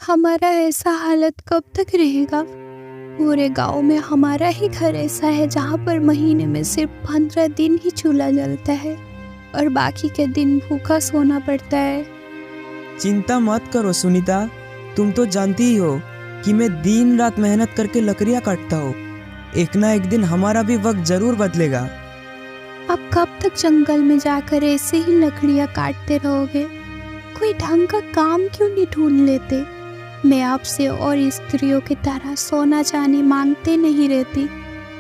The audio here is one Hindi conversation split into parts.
हमारा ऐसा हालत कब तक रहेगा? पूरे गांव में हमारा ही घर ऐसा है जहाँ पर महीने में सिर्फ 15 दिन ही चूल्हा जलता है और बाकी के दिन भूखा सोना पड़ता है। चिंता मत करो सुनीता, तुम तो जानती ही हो कि मैं दिन रात मेहनत करके लकड़ियाँ काटता हूँ। एक ना एक दिन हमारा भी वक्त जरूर बदलेगा। आप कब तक जंगल में जाकर ऐसे ही लकड़ियाँ काटते रहोगे? कोई ढंग का काम क्यों नहीं ढूंढ लेते? मैं आपसे और स्त्रियों की तरह सोना चांदी मांगते नहीं रहती।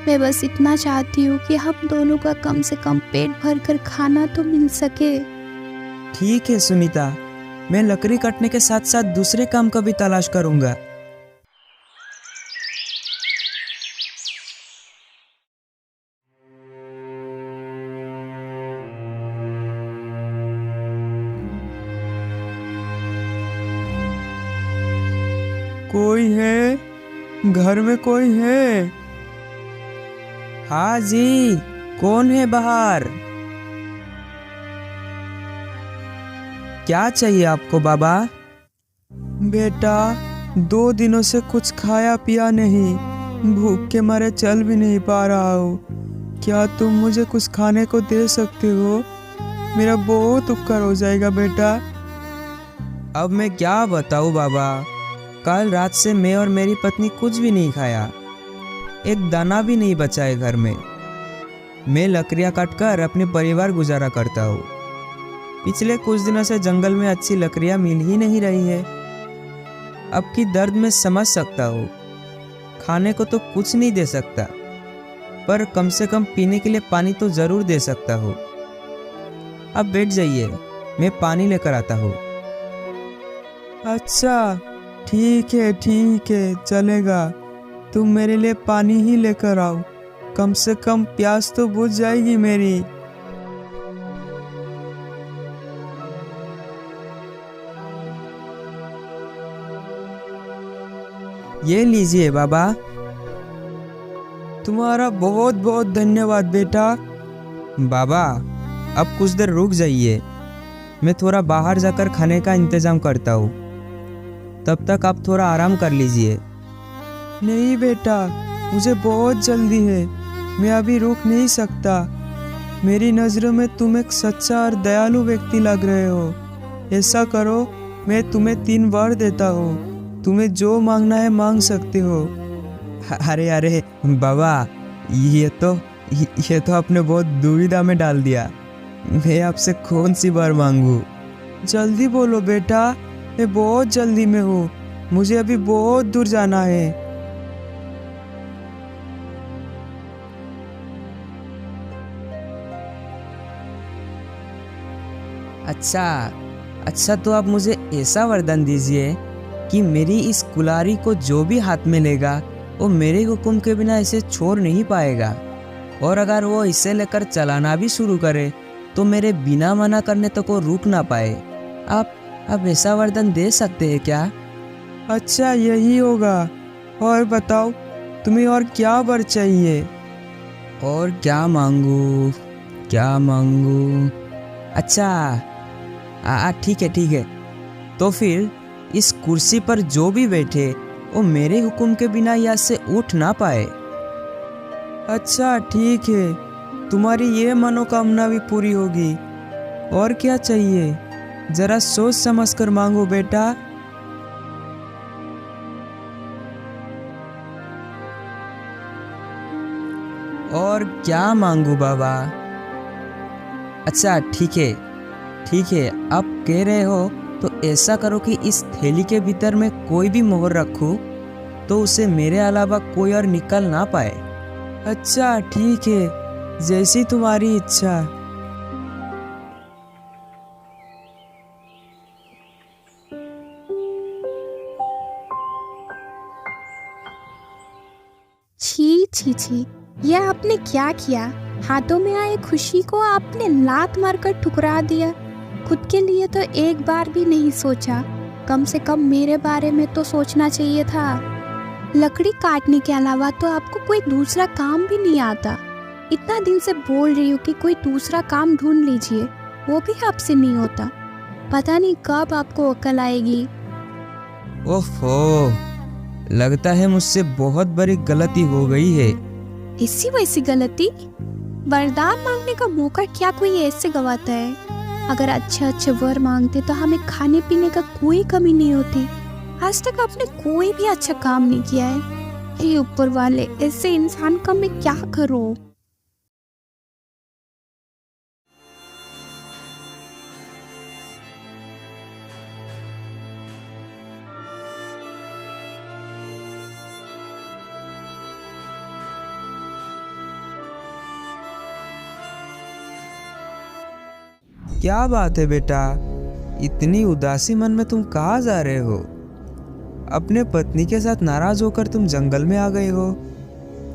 मैं बस इतना चाहती हूँ कि हम दोनों का कम से कम पेट भर कर खाना तो मिल सके। ठीक है सुनीता, मैं लकड़ी काटने के साथ साथ दूसरे काम का भी तलाश करूँगा। कोई है? घर में कोई है? हाँ जी, कौन है बाहर? क्या चाहिए आपको बाबा? बेटा, 2 दिनों से कुछ खाया पिया नहीं, भूख के मारे चल भी नहीं पा रहा हूँ। क्या तुम मुझे कुछ खाने को दे सकते हो? मेरा बहुत उपकार हो जाएगा बेटा। अब मैं क्या बताऊँ बाबा, कल रात से मैं और मेरी पत्नी कुछ भी नहीं खाया, एक दाना भी नहीं बचा है घर में। मैं लकड़ियाँ काटकर अपने परिवार गुजारा करता हूँ। पिछले कुछ दिनों से जंगल में अच्छी लकड़ियाँ मिल ही नहीं रही है। अब की दर्द मैं समझ सकता हूँ। खाने को तो कुछ नहीं दे सकता, पर कम से कम पीने के लिए पानी तो जरूर दे सकता हूँ। अब बैठ जाइए, मैं पानी लेकर आता हूँ। अच्छा, ठीक है, चलेगा। तुम मेरे लिए पानी ही लेकर आओ, कम से कम प्यास तो बुझ जाएगी मेरी। ये लीजिए बाबा। तुम्हारा बहुत बहुत धन्यवाद बेटा। बाबा, अब कुछ देर रुक जाइए, मैं थोड़ा बाहर जाकर खाने का इंतजाम करता हूँ। तब तक आप थोड़ा आराम कर लीजिए। नहीं बेटा, मुझे बहुत जल्दी है, मैं अभी रुक नहीं सकता। मेरी नज़रों में तुम एक सच्चा और दयालु व्यक्ति लग रहे हो। ऐसा करो, मैं तुम्हें 3 वर देता हूँ, तुम्हें जो मांगना है मांग सकते हो। अरे बाबा, ये तो आपने बहुत दुविधा में डाल दिया। मैं आपसे कौन सी वर मांगू? जल्दी बोलो बेटा, मैं बहुत जल्दी में हूँ, मुझे अभी बहुत दूर जाना है। अच्छा, तो आप मुझे ऐसा वरदान दीजिए कि मेरी इस कुल्हाड़ी को जो भी हाथ में लेगा वो मेरे हुक्म के बिना इसे छोड़ नहीं पाएगा, और अगर वो इसे लेकर चलाना भी शुरू करे तो मेरे बिना मना करने तक वो रुक ना पाए। आप ऐसा वरदान दे सकते हैं क्या? अच्छा, यही होगा। और बताओ, तुम्हें और क्या वर चाहिए? और क्या मांगू? अच्छा, ठीक है। तो फिर इस कुर्सी पर जो भी बैठे वो मेरे हुक्म के बिना यहाँ से उठ ना पाए। अच्छा, ठीक है, तुम्हारी ये मनोकामना भी पूरी होगी। और क्या चाहिए? जरा सोच समझ कर मांगो बेटा। और क्या मांगू बाबा? अच्छा, ठीक है, आप कह रहे हो तो ऐसा करो कि इस थैली के भीतर मैं कोई भी मोहर रखूं तो उसे मेरे अलावा कोई और निकाल ना पाए। अच्छा, ठीक है, जैसी तुम्हारी इच्छा। छी, ये आपने क्या किया? हाथों में आए खुशी को आपने लात मारकर ठुकरा दिया। खुद के लिए तो एक बार भी नहीं सोचा। कम से कम मेरे बारे में तो सोचना चाहिए था। लकड़ी काटने के अलावा तो आपको कोई दूसरा काम भी नहीं आता। इतना दिन से बोल रही हूँ कि कोई दूसरा काम ढूंढ लीजिए, वो भी आपसे नहीं होता। पता नहीं कब आपको अकल आएगी। ओफो, लगता है मुझसे बहुत बड़ी गलती हो गई है। ऐसी वैसी गलती? वरदान मांगने का मौका क्या कोई ऐसे गवाता है? अगर अच्छे अच्छे वर मांगते तो हमें खाने पीने का कोई कमी नहीं होती। आज तक आपने कोई भी अच्छा काम नहीं किया है। हे ऊपर वाले, ऐसे इंसान का मैं क्या करूं? क्या बात है बेटा, इतनी उदासी मन में तुम कहाँ जा रहे हो? अपने पत्नी के साथ नाराज होकर तुम जंगल में आ गए हो।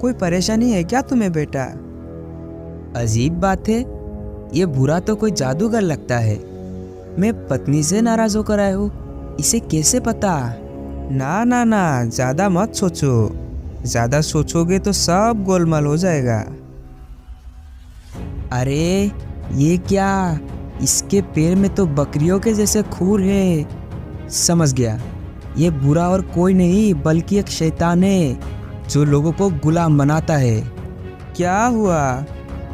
कोई परेशानी है क्या तुम्हें बेटा? अजीब बात है, ये बुरा तो कोई जादूगर लगता है। मैं पत्नी से नाराज होकर आया हूँ, इसे कैसे पता? ना ना ना, ज्यादा मत सोचो। ज्यादा सोचोगे तो सब गोलमाल हो जाएगा। अरे ये क्या, इसके पैर में तो बकरियों के जैसे खूर है। समझ गया, ये बुरा और कोई नहीं बल्कि एक शैतान है जो लोगों को गुलाम बनाता है। क्या हुआ?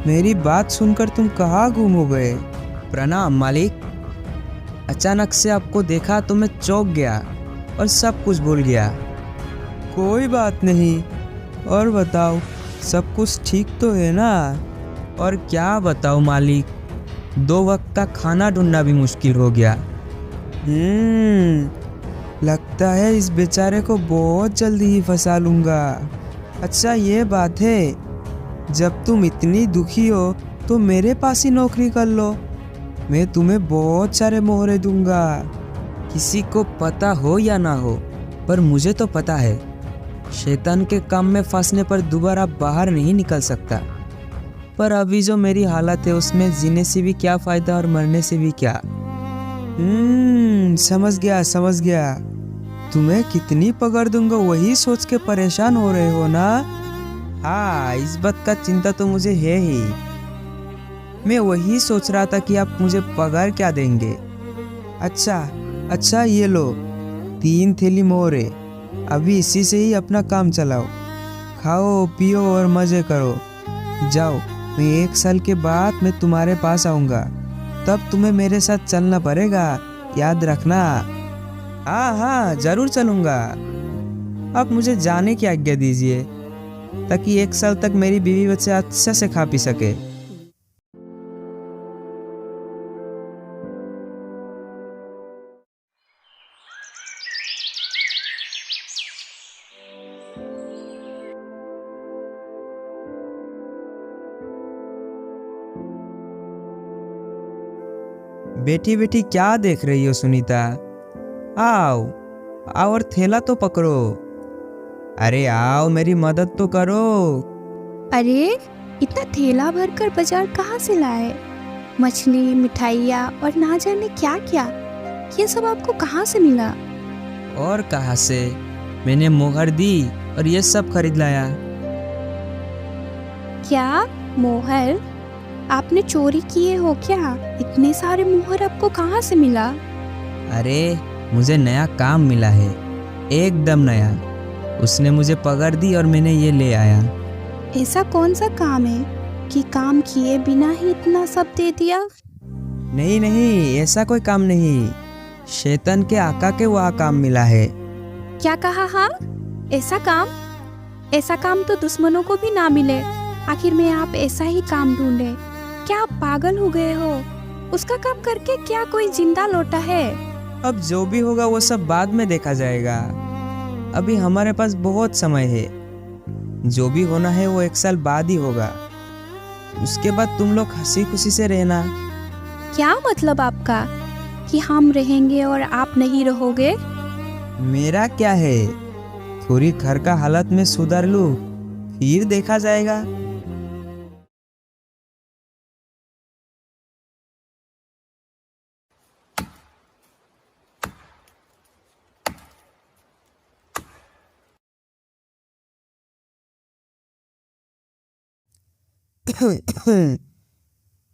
मेरी बात सुनकर तुम कहाँ गुम हो गए? प्रणाम मालिक। अचानक से आपको देखा तो मैं चौंक गया और सब कुछ भूल गया। कोई बात नहीं, और बताओ, सब कुछ ठीक तो है ना? और क्या बताओ मालिक, 2 वक्त का खाना ढूंढना भी मुश्किल हो गया। लगता है इस बेचारे को बहुत जल्दी ही फंसा लूंगा। अच्छा ये बात है, जब तुम इतनी दुखी हो तो मेरे पास ही नौकरी कर लो। मैं तुम्हें बहुत सारे मोहरे दूंगा। किसी को पता हो या ना हो, पर मुझे तो पता है, शैतान के काम में फंसने पर दोबारा बाहर नहीं निकल सकता। पर अभी जो मेरी हालत है उसमें जीने से भी क्या फायदा और मरने से भी क्या। समझ गया। तुम्हें कितनी पकड़ दूंगा वही सोच के परेशान हो रहे हो ना? हाँ, इस बात का चिंता तो मुझे है ही। मैं वही सोच रहा था कि आप मुझे पगार क्या देंगे। अच्छा ये लो, 3 थैली मोहरे। अभी इसी से ही अपना काम चलाओ। खाओ पियो और मजे करो। जाओ, मैं 1 साल के बाद मैं तुम्हारे पास आऊँगा, तब तुम्हें मेरे साथ चलना पड़ेगा, याद रखना। हाँ जरूर चलूँगा। अब मुझे जाने की आज्ञा दीजिए, ताकि 1 साल तक मेरी बीवी बच्चे अच्छे से खा पी सके। बेटी बेटी क्या देख रही हो सुनीता? आओ और थैला तो पकड़ो। अरे आओ, मेरी मदद तो करो। अरे इतना थैला भरकर बाजार कहाँ से लाए? मछली, मिठाइयाँ और ना जाने क्या क्या, ये सब आपको कहाँ से मिला? और कहाँ से, मैंने मोहर दी और ये सब खरीद लाया। क्या मोहर? आपने चोरी किए हो क्या? इतने सारे मोहर आपको कहाँ से मिला? अरे मुझे नया काम मिला है, एकदम नया। उसने मुझे पकड़ दी और मैंने ये ले आया। ऐसा कौन सा काम है कि काम किए बिना ही इतना सब दे दिया? नहीं, ऐसा कोई काम नहीं। शैतान के आका के वहाँ काम मिला है। क्या कहा? हाँ, ऐसा काम तो दुश्मनों को भी ना मिले। आखिर में आप ऐसा ही काम ढूंढे। क्या आप पागल हो गए हो? उसका काम करके क्या कोई जिंदा लौटा है? अब जो भी होगा वो सब बाद में देखा जाएगा। अभी हमारे पास बहुत समय है। जो भी होना है वो 1 साल बाद ही होगा। उसके बाद तुम लोग हंसी खुशी से रहना। क्या मतलब आपका कि हम रहेंगे और आप नहीं रहोगे? मेरा क्या है, थोड़ी घर का हालत में सुधार लूं, फिर देखा जाएगा।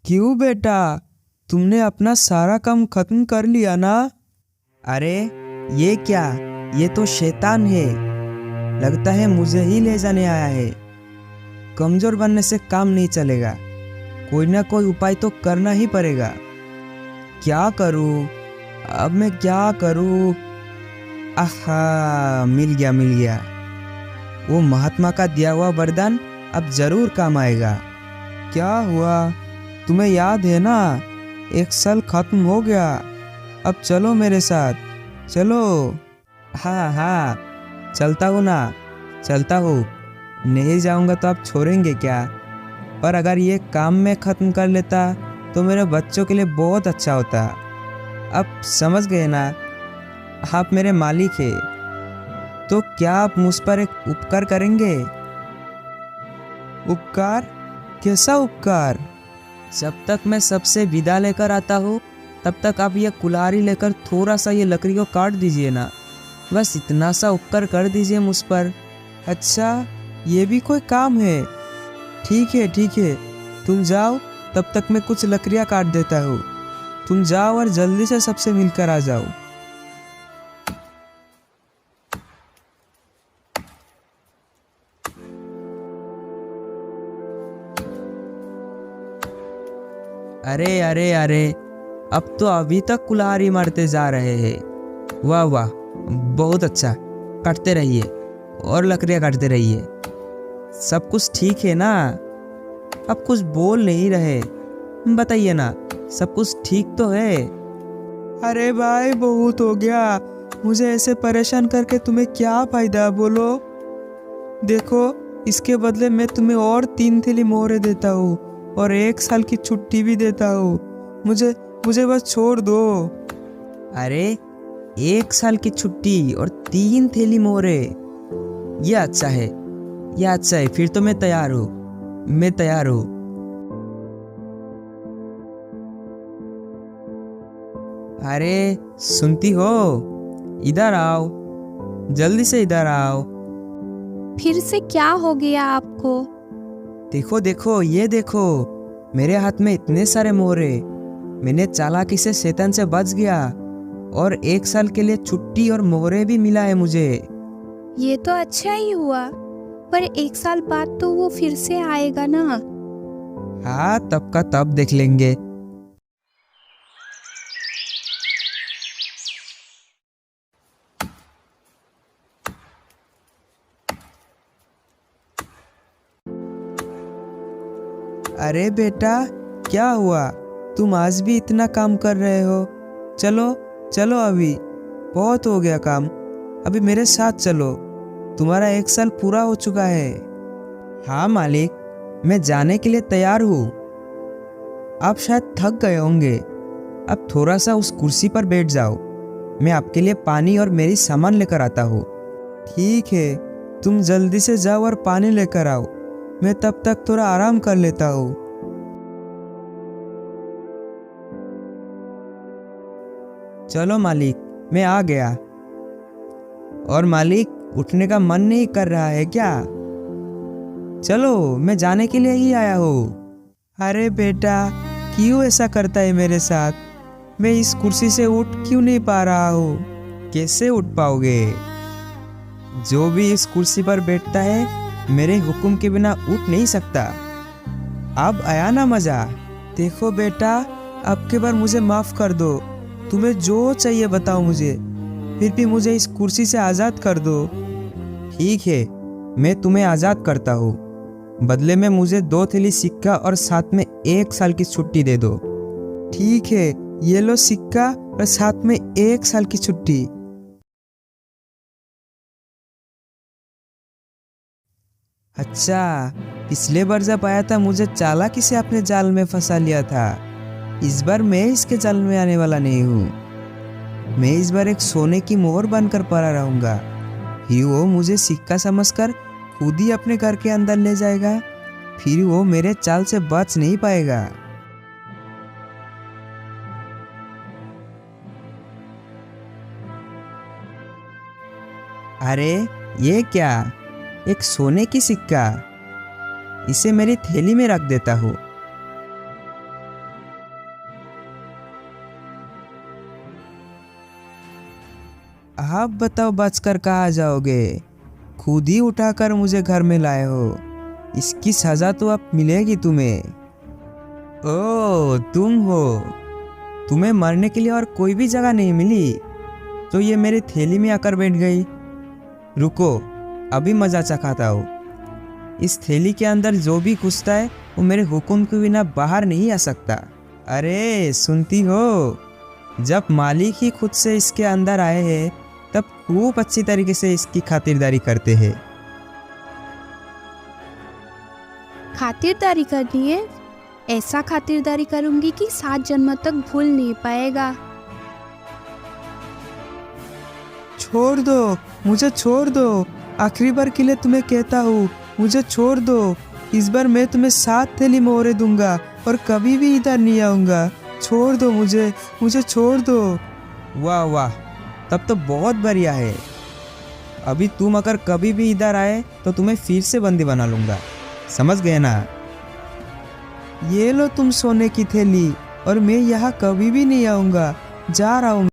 क्यों बेटा, तुमने अपना सारा काम खत्म कर लिया ना? अरे ये क्या, ये तो शैतान है। लगता है मुझे ही ले जाने आया है। कमजोर बनने से काम नहीं चलेगा। कोई ना कोई उपाय तो करना ही पड़ेगा। क्या करूं? अब मैं क्या करूं? आहा, मिल गया मिल गया। वो महात्मा का दिया हुआ वरदान अब जरूर काम आएगा। क्या हुआ? तुम्हें याद है ना? 1 साल खत्म हो गया। अब चलो मेरे साथ, चलो। हाँ हाँ, चलता हूँ ना, चलता हूँ। नहीं जाऊँगा तो आप छोड़ेंगे क्या? पर अगर ये काम मैं ख़त्म कर लेता तो मेरे बच्चों के लिए बहुत अच्छा होता। अब समझ गए ना? आप मेरे मालिक हैं, तो क्या आप मुझ पर एक उपकार करेंगे? उपकार? कैसा उपकार? जब तक मैं सबसे विदा लेकर आता हूँ तब तक आप ये कुल्हाड़ी लेकर थोड़ा सा ये लकड़ी को काट दीजिए ना। बस इतना सा उपकार कर दीजिए मुझ पर। अच्छा, ये भी कोई काम है? ठीक है ठीक है, तुम जाओ, तब तक मैं कुछ लकड़ियाँ काट देता हूँ। तुम जाओ और जल्दी से सबसे मिलकर आ जाओ। अरे अरे अरे, अब तो अभी तक कुल्हाड़ी मारते जा रहे हैं। वाह वाह, बहुत अच्छा। काटते रहिए और लकड़ियाँ काटते रहिए। सब कुछ ठीक है ना? अब कुछ बोल नहीं रहे, बताइए ना, सब कुछ ठीक तो है? अरे भाई, बहुत हो गया। मुझे ऐसे परेशान करके तुम्हें क्या फायदा, बोलो? देखो, इसके बदले मैं तुम्हें और 3 थैली मोहरे देता हूँ और 1 साल की छुट्टी भी देता हूँ। मुझे मुझे बस छोड़ दो। अरे, 1 साल की छुट्टी और 3 थैली मोहरे, ये अच्छा है, ये अच्छा है। फिर तो मैं तैयार हूँ, मैं तैयार हूँ। अरे, सुनती हो? इधर आओ, जल्दी से इधर आओ। फिर से क्या हो गया आपको? देखो देखो, ये देखो, मेरे हाथ में इतने सारे मोहरे। मैंने चालाकी से शैतान से बच गया और 1 साल के लिए छुट्टी और मोहरे भी मिला है मुझे। ये तो अच्छा ही हुआ, पर 1 साल बाद तो वो फिर से आएगा ना। हाँ, तब का तब देख लेंगे। अरे बेटा, क्या हुआ? तुम आज भी इतना काम कर रहे हो? चलो चलो, अभी बहुत हो गया काम। अभी मेरे साथ चलो, तुम्हारा 1 साल पूरा हो चुका है। हाँ मालिक, मैं जाने के लिए तैयार हूँ। आप शायद थक गए होंगे। अब थोड़ा सा उस कुर्सी पर बैठ जाओ। मैं आपके लिए पानी और मेरी सामान लेकर आता हूँ। ठीक है, तुम जल्दी से जाओ और पानी लेकर आओ। मैं तब तक थोड़ा आराम कर लेता हूँ। चलो मालिक, मैं आ गया। और मालिक, उठने का मन नहीं कर रहा है क्या? चलो, मैं जाने के लिए ही आया हूँ। अरे बेटा, क्यों ऐसा करता है मेरे साथ? मैं इस कुर्सी से उठ क्यों नहीं पा रहा हूँ? कैसे उठ पाओगे? जो भी इस कुर्सी पर बैठता है मेरे हुक्म के बिना उठ नहीं सकता। अब आया ना मजा? देखो बेटा, अब के बार मुझे माफ कर दो। तुम्हें जो चाहिए बताओ मुझे, फिर भी मुझे इस कुर्सी से आज़ाद कर दो। ठीक है, मैं तुम्हें आज़ाद करता हूँ। बदले में मुझे 2 थैली सिक्का और साथ में 1 साल की छुट्टी दे दो। ठीक है, ये लो सिक्का और साथ में 1 साल की छुट्टी। अच्छा, पिछले बार जब आया था मुझे चालाकी से अपने जाल में फंसा लिया था। इस बार मैं इसके जाल में आने वाला नहीं हूँ। मैं इस बार एक सोने की मोहर बनकर पड़ा रहूंगा। फिर वो मुझे सिक्का समझकर खुद ही अपने घर के अंदर ले जाएगा। फिर वो मेरे चाल से बच नहीं पाएगा। अरे, ये क्या? एक सोने की सिक्का। इसे मेरी थैली में रख देता हूँ। अब बताओ बचकर कहाँ जाओगे? खुद ही उठाकर मुझे घर में लाए हो, इसकी सजा तो अब मिलेगी तुम्हें। ओ तुम हो, तुम्हें मरने के लिए और कोई भी जगह नहीं मिली तो ये मेरी थैली में आकर बैठ गई। रुको, अभी मजा चखाता हूँ। इस थैली के अंदर जो भी घुसता है वो मेरे हुक्म के बिना बाहर नहीं आ सकता। अरे सुनती हो, जब मालिक ही खुद से इसके अंदर आए हैं तब खूब अच्छी तरीके से इसकी खातिरदारी करते हैं। खातिरदारी करनी है? ऐसा खातिरदारी करूंगी कि 7 जन्म तक भूल नहीं पाएगा। छोड़ दो, मुझे छोड़ दो। आखिरी बार के लिए तुम्हें कहता हूँ, मुझे छोड़ दो। इस बार मैं तुम्हें 7 थैली मोहरे दूंगा और कभी भी इधर नहीं आऊँगा। छोड़ दो मुझे छोड़ दो। वाह वाह, तब तो बहुत बढ़िया है। अभी तुम अगर कभी भी इधर आए तो तुम्हें फिर से बंदी बना लूँगा, समझ गए ना? ये लो तुम सोने की थैली, और मैं यहाँ कभी भी नहीं आऊँगा। जा रहा हूँ।